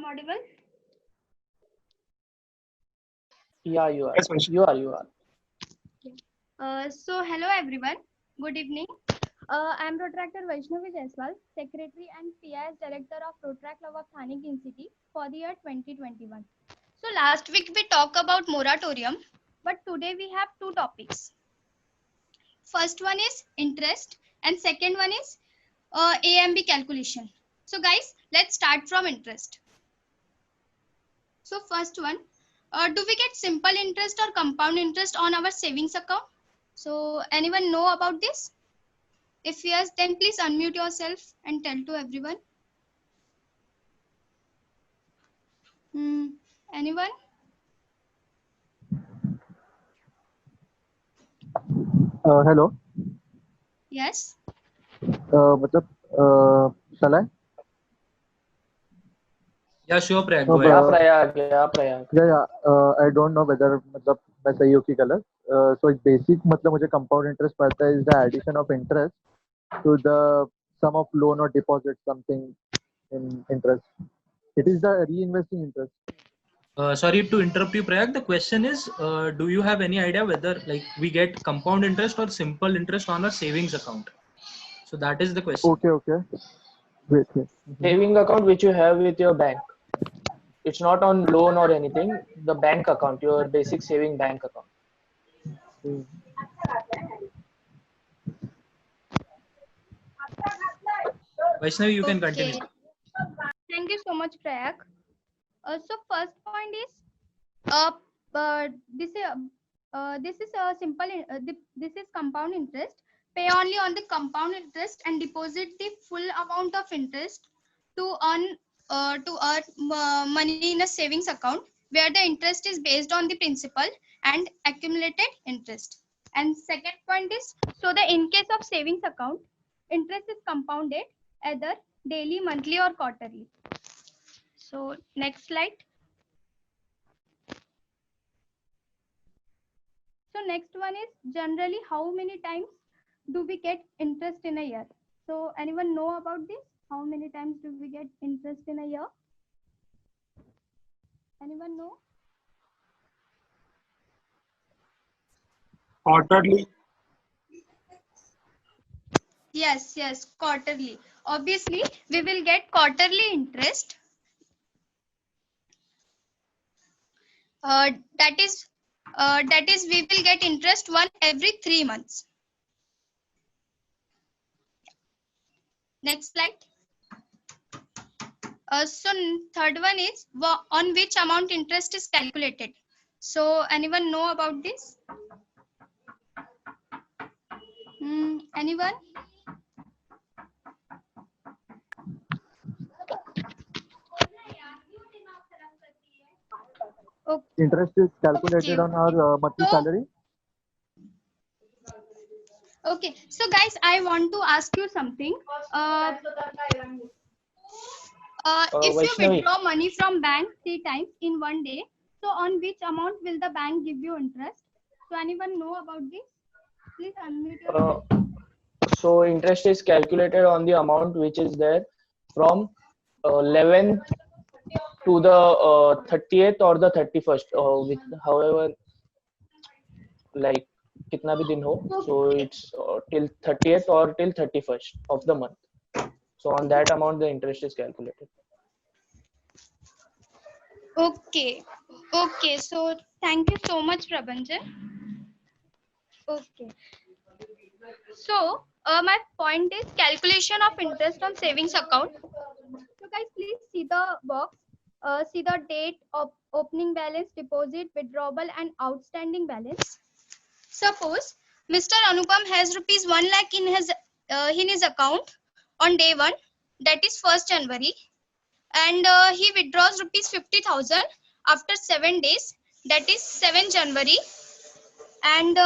audible? Yeah, you are. Yes, Vanshika. You are. So hello everyone. Good evening. I am Protractor Vaishnavi Jaiswal, Secretary and PIS Director of Protract Law of Thane Green City for the year 2021. So last week we talked about moratorium, but today we have two topics. First one is interest and second one is AMB calculation. So guys, let's start from interest. So first one, do we get simple interest or compound interest on our savings account? So anyone know about this? If yes, then please unmute yourself and tell to everyone. Anyone? Hello. Yes. Shall I? Yeah, sure, Prayag. No, Go Yeah, ahead. Prayag. Yeah, Prayag. I don't know whether मतलब मैं सही हूँ कि गलत. So it's basic मतलब मुझे compound interest पता है is the addition of interest to the sum of loan or deposit something in interest. It is the reinvesting interest. Sorry to interrupt you, Prayag. The question is, do you have any idea whether like we get compound interest or simple interest on our savings account? So that is the question. Okay. Wait. Saving account which you have with your bank. It's not on loan or anything. The bank account, your basic saving bank account. Vaishnavi, you can Okay. continue. Thank you so much, Prayag. So first point is, this is a simple. This is compound interest. Pay only on the compound interest and deposit the full amount of interest to earn money in a savings account where the interest is based on the principal and accumulated interest. And second point is, so the in case of savings account, interest is compounded either daily, monthly or quarterly. So next slide. So next one is generally how many times do we get interest in a year? So anyone know about this? How many times do we get interest in a year? Anyone know? Quarterly. Yes, quarterly. Obviously, we will get quarterly interest. That is we will get interest one every 3 months. Next slide. So third one is on which amount interest is calculated. So anyone know about this? Anyone? Okay. Interest is calculated on our monthly salary. Okay, so guys, I want to ask you something. If you Vaishnavi. withdraw money from bank 3 times in one day, so on which amount will the bank give you interest? So anyone know about this? Please unmute yourself. So interest is calculated on the amount which is there from 11th to the 30th or the 31st, with however like kitna bhi din ho. So it's till 30th or till 31st of the month. So on that amount the interest is calculated. Okay, so thank you so much, Prabhanjan. Okay. So my point is calculation of interest on savings account. So guys, please see the box. See the date of opening balance, deposit, withdrawal, and outstanding balance. Suppose Mr. Anupam has rupees 1 lakh in his account on day 1, that is 1st January, and he withdraws rupees 50,000 after 7 days, that is 7 January, and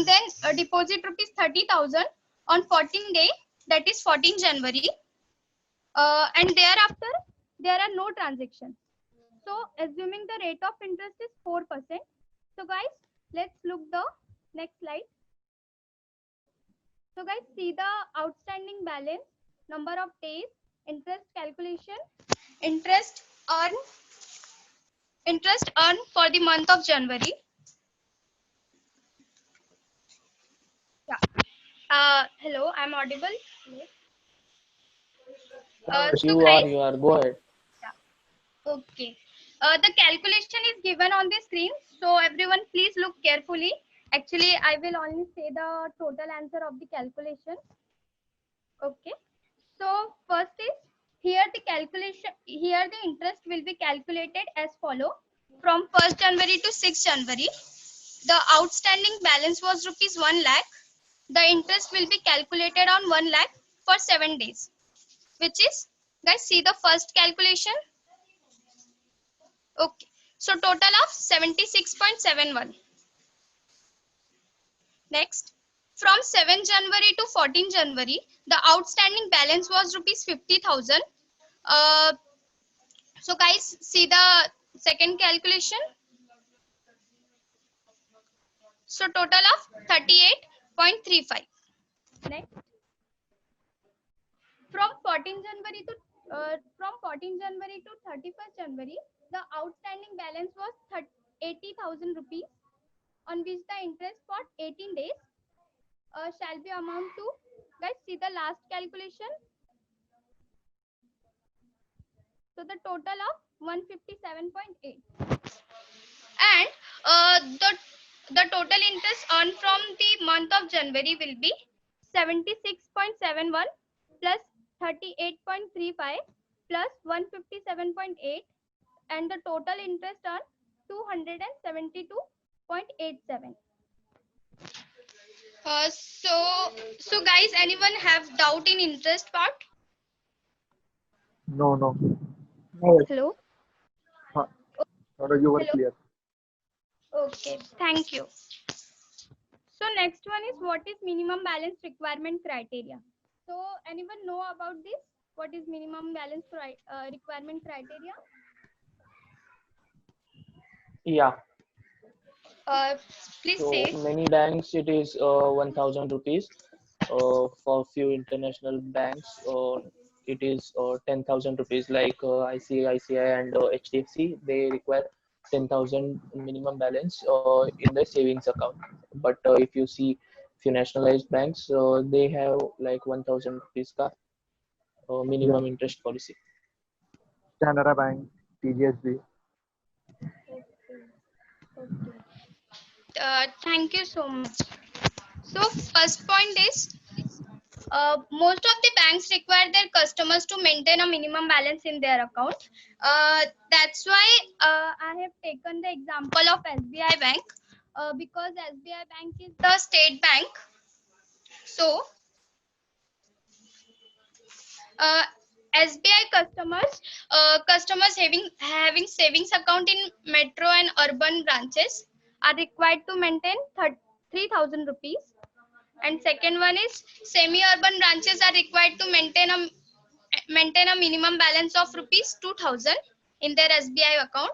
then deposit rupees 30,000 on 14 day, that is 14 January, and thereafter there are no transactions. So assuming the rate of interest is 4%. So guys, let's look the next slide. So guys, see the outstanding balance, number of days, interest calculation. Interest earned for the month of January. Yeah. Hello, I'm audible. So You guys, are. Go ahead. okay. The calculation is given on the screen. So everyone, please look carefully. Actually, I will only say the total answer of the calculation. Okay. So first is here the calculation. Here the interest will be calculated as follow. From 1st January to 6th January, the outstanding balance was rupees 1 lakh. The interest will be calculated on 1 lakh for 7 days. Which is, guys, see the first calculation. Okay, so total of 76.71. Next, from 7 January to 14 January, the outstanding balance was rupees 50,000. So guys, see the second calculation. So total of 38.35. Next, from 14 January to 31st January, the outstanding balance was 80,000 rupees, on which the interest for 18 days shall be amount to, guys, see the last calculation. So the total of 157.8. And the total interest earned from the month of January will be 76.71 plus 38.35 plus 157.8, and the total interest earned 272.87. So guys, anyone have doubt in interest part? No, no. Hello. Huh. No, you were Hello. clear. Okay, thank you. So next one is, what is minimum balance requirement criteria? So anyone know about this? What is minimum balance requirement criteria? Yeah. Please So say. many banks it is 1,000 rupees. For few international banks, it is 10,000 rupees. Like ICICI and HDFC, they require 10,000 minimum balance in the savings account. But if you see few nationalized banks, they have like 1,000 rupees ka minimum interest policy. Canara Bank, TGSB. Thank you so much. So first point is, most of the banks require their customers to maintain a minimum balance in their account. That's why I have taken the example of SBI Bank, because SBI Bank is the state bank. So SBI customers having savings account in metro and urban branches are required to maintain 3,000 rupees. And second one is, semi-urban branches are required to maintain a minimum balance of rupees 2,000 in their SBI account.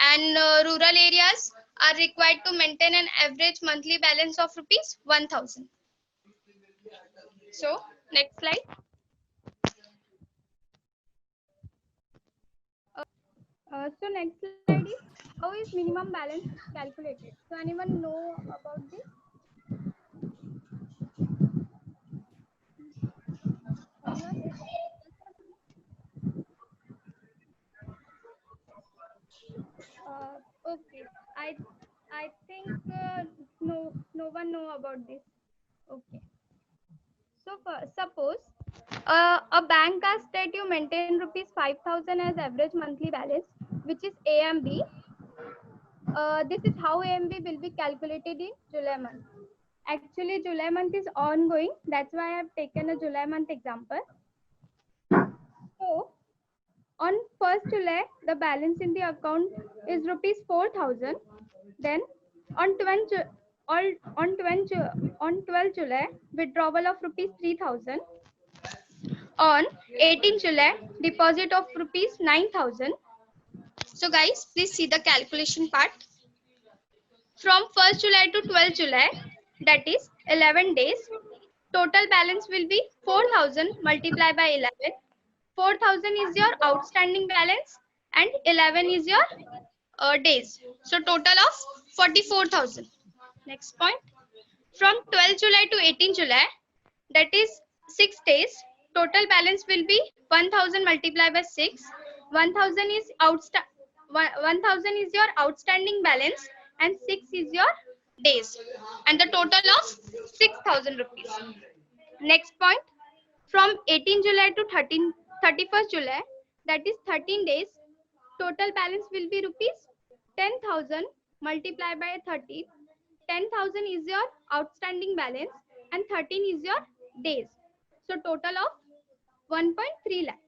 And rural areas are required to maintain an average monthly balance of rupees 1,000. So next slide. So next slide is, how is minimum balance calculated? So anyone know about this? Anyone? Okay. I think no one know about this. Okay. So suppose a bank asks that you maintain rupees 5,000 as average monthly balance, which is A and B. This is how A and B will be calculated in July month. Actually, July month is ongoing. That's why I have taken a July month example. So on 1st July, the balance in the account is rupees 4,000. Then on 12th July, withdrawal of rupees 3,000. On 18th July, deposit of rupees 9,000. So guys, please see the calculation part. From 1st July to 12th July, that is 11 days, total balance will be 4,000 multiplied by 11. 4,000 is your outstanding balance and 11 is your days. So total of 44,000. Next point. From 12 July to 18 July, that is 6 days, total balance will be 1,000 multiplied by 6. 1,000 is 1,000 is your outstanding balance and 6 is your days, and the total of 6,000 rupees. Next point. From 18 July to 31st July, that is 13 days, total balance will be rupees 10,000 multiplied by 30. 10,000 is your outstanding balance and 13 is your days. So total of 1.3 lakh.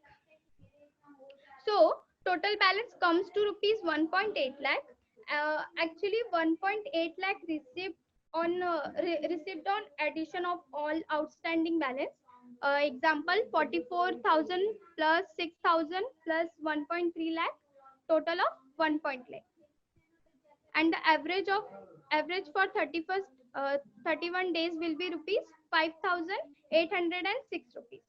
So total balance comes to rupees 1.8 lakh. Actually 1.8 lakh received on addition of all outstanding balance. Example 44,000 plus 6,000 plus 1.3 lakh, total of 1 lakh. And the average for 31 days will be rupees 5,806 rupees.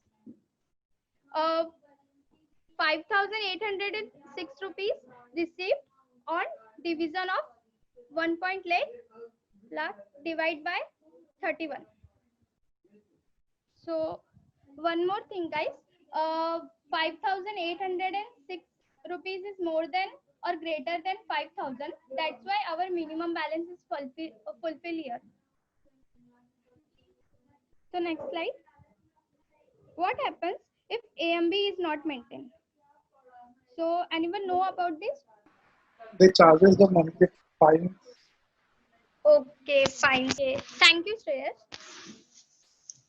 5,806 rupees received on division of 1 lakh divided by 31. So one more thing, guys. 5,806 rupees is more than or greater than 5,000. That's why our minimum balance is fulfill here. So next slide. What happens if A and B is not maintained? So anyone know about this? They charges the monthly fine. Okay, fine. Okay. Thank you, Shreyas.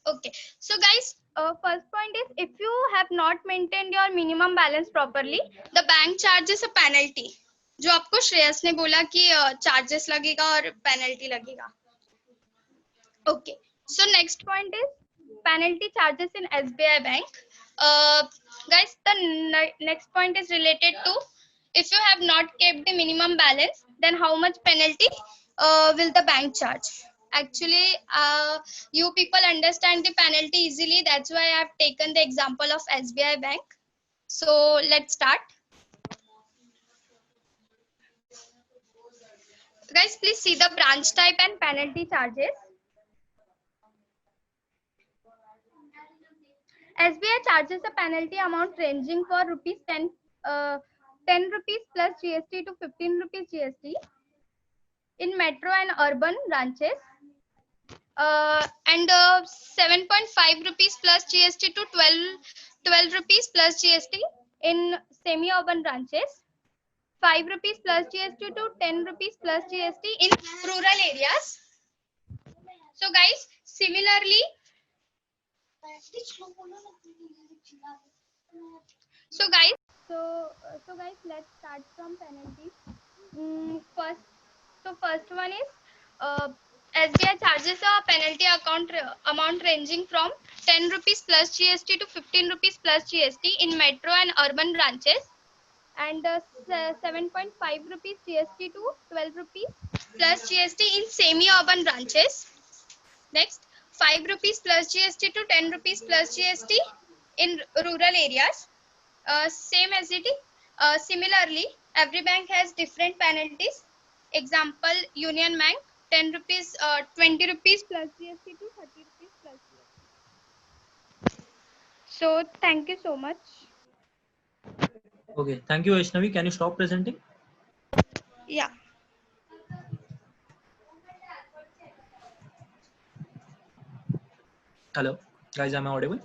Okay, so guys, first point is if you have not maintained your minimum balance properly, the bank charges a penalty. जो आपको श्रेयस ने बोला कि charges लगेगा और penalty लगेगा. Okay, so next point is penalty charges in SBI Bank. Guys, the next point is related to if you have not kept the minimum balance, then how much penalty will the bank charge? Actually, you people understand the penalty easily. That's why I have taken the example of SBI Bank. So let's start. Guys, please see the branch type and penalty charges. SBI charges a penalty amount ranging for rupees 10 rupees plus GST to 15 rupees GST in metro and urban branches. And 7.5 rupees plus GST to 12 rupees plus GST in semi-urban branches. 5 rupees plus GST to 10 rupees plus GST in rural areas. So guys, similarly, so guys, let's start from penalties. First one is SBI charges a penalty amount ranging from 10 rupees plus GST to 15 rupees plus GST in metro and urban branches, and 7.5 rupees GST to 12 rupees plus GST in semi-urban branches. Next, 5 rupees plus GST to 10 rupees plus GST in rural areas. Same as it is. Similarly, every bank has different penalties. Example, Union Bank, 10 rupees, 20 rupees plus GST to 30 rupees plus GST. So, thank you so much. Okay, thank you, Vaishnavi. Can you stop presenting? Yeah. Hello, guys, am I audible?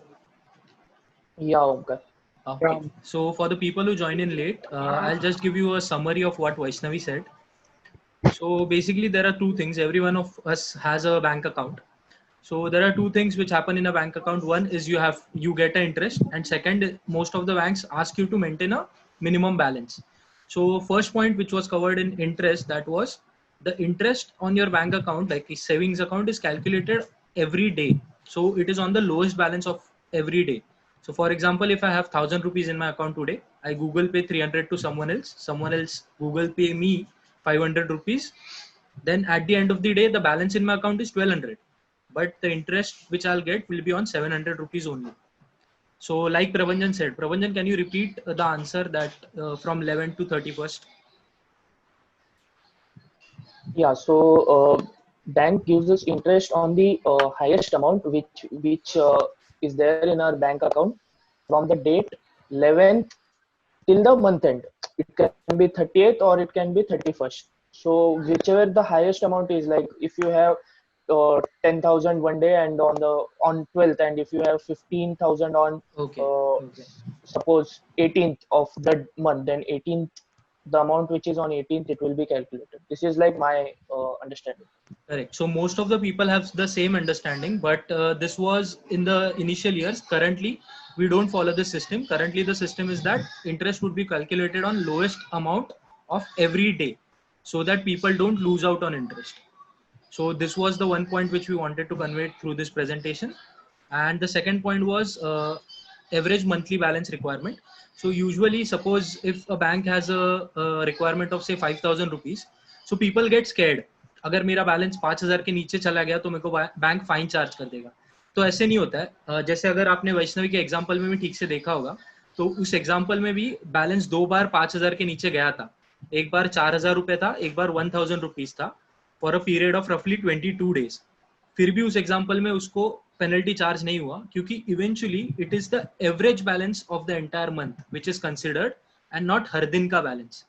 Yeah, Omkar. Okay. So for the people who joined in late, I'll just give you a summary of what Vaishnavi said. So basically there are two things. Every one of us has a bank account. So there are two things which happen in a bank account. One is you get an interest, and second, most of the banks ask you to maintain a minimum balance. So first point which was covered in interest, that was the interest on your bank account, like a savings account, is calculated every day. So it is on the lowest balance of every day. So for example, if I have 1,000 rupees in my account today, I Google Pay 300 to someone else Google Pay me 500 rupees. Then at the end of the day, the balance in my account is 1,200. But the interest which I'll get will be on 700 rupees only. So like Prabhanjan said, Prabhanjan, can you repeat the answer that from 11th to 31st? Yeah, so bank gives us interest on the highest amount which is there in our bank account from the date 11th till the month end. It can be 30th or it can be 31st. So whichever the highest amount is, like if you have 10,000 one day and on 12th, and if you have 15,000 on Okay. uh, Okay. suppose 18th of the month, then 18th, the amount which is on 18th, it will be calculated. This is like my understanding. Correct. So most of the people have the same understanding, but this was in the initial years. Currently, we don't follow the system. Currently, the system is that interest would be calculated on lowest amount of every day, so that people don't lose out on interest. So this was the one point which we wanted to convey through this presentation. And the second point was average monthly balance requirement. So usually, suppose if a bank has a requirement of say 5,000 rupees, so people get scared. अगर मेरा balance 5,000 के नीचे चला गया तो मेरे को bank fine charge कर देगा. तो ऐसे नहीं होता है. जैसे अगर आपने वैष्णवी के एग्जांपल में भी ठीक से देखा होगा, तो उस एग्जांपल में भी बैलेंस 2 बार 5,000 के नीचे गया था. एक बार 4,000 रुपए था, एक बार 1,000 रुपीज था फॉर अ पीरियड ऑफ रफली 22 डेज. फिर भी उस एग्जांपल में उसको पेनल्टी चार्ज नहीं हुआ, क्योंकि eventually it is the average balance of the entire month which is considered and not हर दिन का बैलेंस.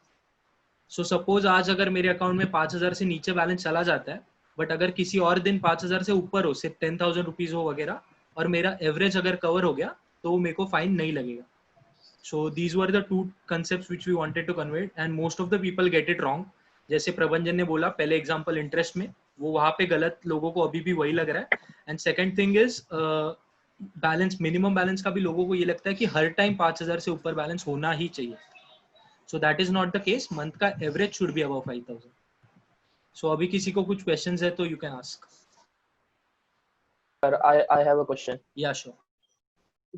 सो सपोज आज अगर मेरे अकाउंट में 5,000 से नीचे बैलेंस चला जाता है, बट अगर किसी और दिन 5,000 से ऊपर हो, सिर्फ 10,000 रुपीज हो वगैरह, और मेरा एवरेज अगर कवर हो गया, तो मेरे को फाइन नहीं लगेगा. So these were the two concepts which we wanted to convey, and most of the people get it wrong. जैसे प्रबंधन ने बोला पहले एग्जांपल इंटरेस्ट में, वो वहां पे गलत, लोगों को अभी भी वही लग रहा है. And second thing is balance, minimum balance का भी लोगों को ये लगता है कि हर टाइम 5,000 से ऊपर बैलेंस होना ही चाहिए. So that is not the case. Month का average should be above 5,000. So अभी किसी को कुछ questions है तो you can ask. Sir, I have a question. Yeah, sure.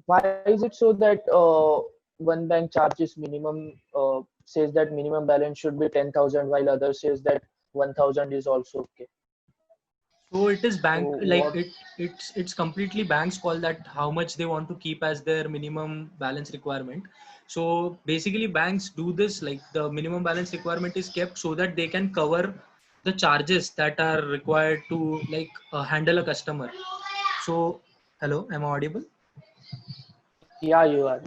Why is it so that one bank charges minimum, says that minimum balance should be 10,000, while others says that 1,000 is also okay? So it is bank, So like what- it's completely bank's call that how much they want to keep as their minimum balance requirement. So basically banks do this, like the minimum balance requirement is kept so that they can cover the charges that are required to like handle a customer. So hello, am I audible? Yeah, you are.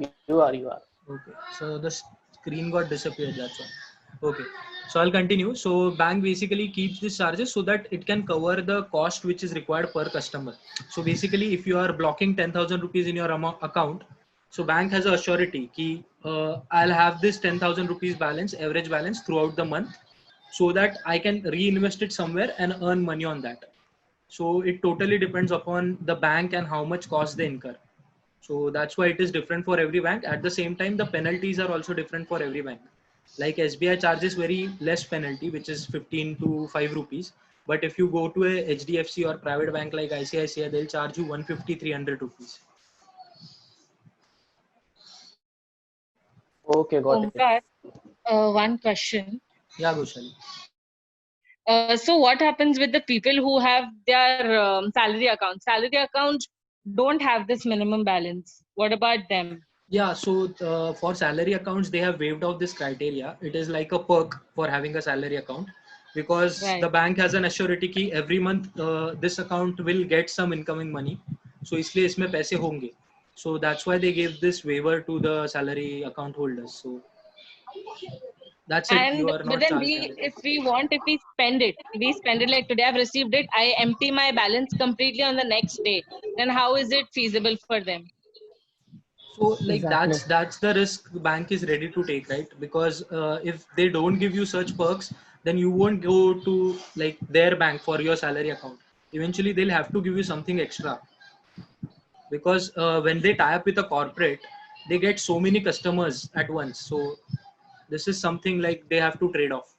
Okay, so the screen got disappeared, that's all. Okay, so I'll continue. So bank basically keeps these charges so that it can cover the cost which is required per customer. So basically if you are blocking 10,000 rupees in your account, so bank has a surety ki I'll have this 10,000 rupees balance, average balance throughout the month, so that I can reinvest it somewhere and earn money on that. So it totally depends upon the bank and how much cost they incur. So that's why it is different for every bank. At the same time, the penalties are also different for every bank. Like SBI charges very less penalty, which is 15 to 5 rupees. But if you go to a HDFC or private bank like ICICI, they'll charge you 150, 300 rupees. Okay, got it. Omkar, one question. Yeah, Goshali. So what happens with the people who have their salary accounts? Salary accounts don't have this minimum balance. What about them? Yeah, so for salary accounts, they have waived out this criteria. It is like a perk for having a salary account, because Right. the bank has an assurity कि every month this account will get some incoming money. So इसलिए इसमें पैसे होंगे. So that's why they gave this waiver to the salary account holders. So that's it. And You are but not then charged. if we spend it like today I've received it, I empty my balance completely on the next day. Then how is it feasible for them? So like Exactly. that's the risk the bank is ready to take, right? Because if they don't give you such perks, then you won't go to like their bank for your salary account. Eventually they'll have to give you something extra, because when they tie up with a corporate, they get so many customers at once. So this is something like they have to trade off.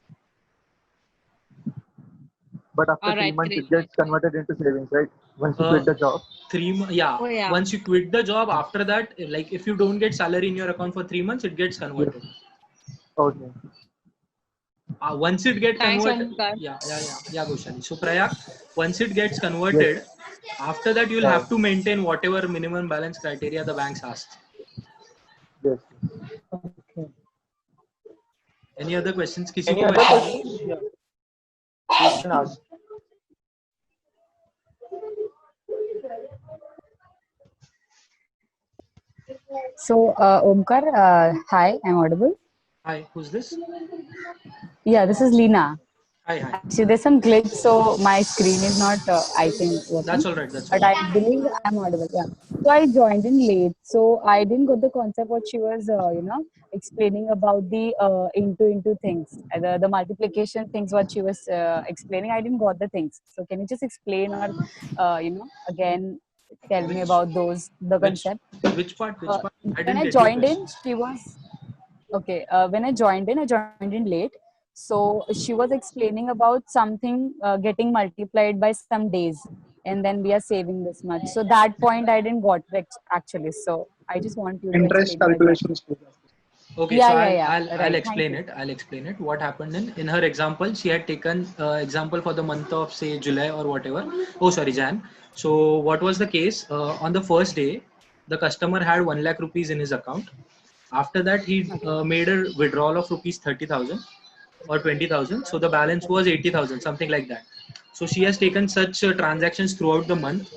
But after All 3 right, months, great. it gets converted into savings, right? Once you quit the job. Yeah. Oh, yeah. Once you quit the job, after that, like if you don't get salary in your account for 3 months, it gets converted. Okay. Once it gets Thanks, converted, Omkar. yeah, Goshali. So Prayak, once it gets converted, after that you'll Yeah. have to maintain whatever minimum balance criteria the banks asked. Yes. Okay. Any other questions? किसी Any को other question? questions? Yeah. You can ask. So, Omkar, hi, I'm audible. Hi, who's this? Yeah, this is Leena. Hi, hi. Actually, there's some glitch, so my screen is not, I think, working. That's all right. That's all But I right. believe I'm audible. Yeah. So I joined in late, so I didn't get the concept what she was, explaining about the into things, the multiplication things. What she was explaining, I didn't got the things. So can you just explain or, again tell me Which about those the which concept? which part? Which Uh, part? I when didn't I get your joined question. in, she was okay. When I joined in late. So she was explaining about something getting multiplied by some days, and then we are saving this much. So that point I didn't got it actually. So I just want you to Interest explain it again. calculations. Okay, so Yeah, yeah, I'll yeah. I'll I'll Right. Thank explain you. it. I'll explain it. What happened in her example, she had taken example for the month of say July or whatever. Oh, sorry, Jan. So what was the case? On the first day, the customer had 1 lakh rupees in his account. After that, he Okay. made a withdrawal of rupees 30,000 or 20,000. So the balance was 80,000, something like that. So she has taken such transactions throughout the month,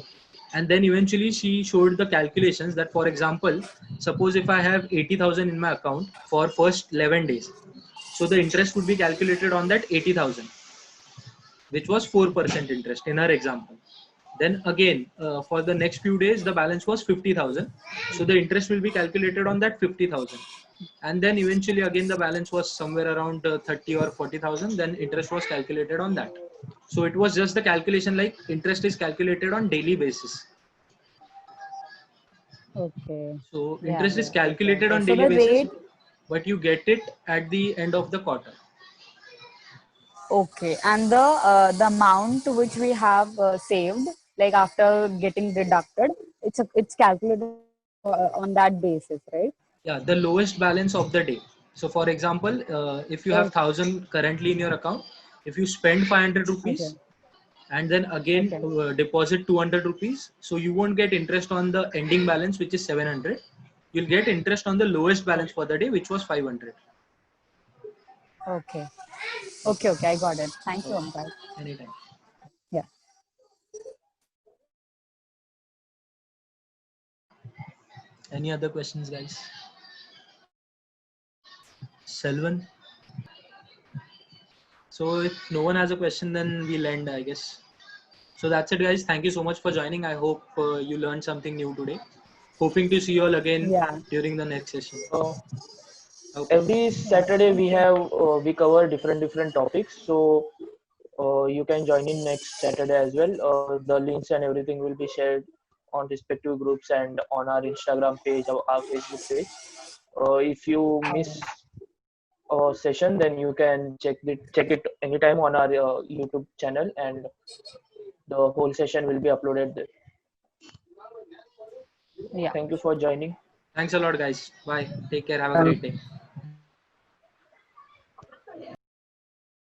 and then eventually she showed the calculations that, for example, suppose if I have 80,000 in my account for first 11 days, so the interest would be calculated on that 80,000, which was 4% interest in our example. Then again, for the next few days, the balance was 50,000. So the interest will be calculated on that 50,000. And then eventually again, the balance was somewhere around 30 or 40,000. Then interest was calculated on that. So it was just the calculation, like interest is calculated on daily basis. Okay. So Yeah, interest is yeah. I got calculated it. on So daily the basis, rate. but you get it at the end of the quarter. Okay, and the amount which we have saved, like after getting deducted, it's calculated on that basis, right? Yeah, the lowest balance of the day. So for example, if you have Okay. 1,000 currently in your account, if you spend 500 Okay. rupees and then again Okay. deposit 200 rupees, so you won't get interest on the ending balance, which is 700. You'll get interest on the lowest balance for the day, which was 500. Okay. Okay. Okay. I got it. Thank you, Okay, Omkar. anytime. Yeah. Any other questions, guys? Selvan? So if no one has a question, then we'll end, I guess. So that's it, guys. Thank you so much for joining. I hope you learned something new today. Hoping to see you all again Yeah. during the next session. Uh, Okay. every Yeah. Saturday Thank we you. have we cover different topics. So you can join in next Saturday as well. The links and everything will be shared on respective groups and on our Instagram page or our Facebook page. If you miss a session, then you can check it anytime on our YouTube channel, and the whole session will be uploaded there. Yeah. Thank you for joining. Thanks a lot, guys. Bye. Take care. Have a And great day.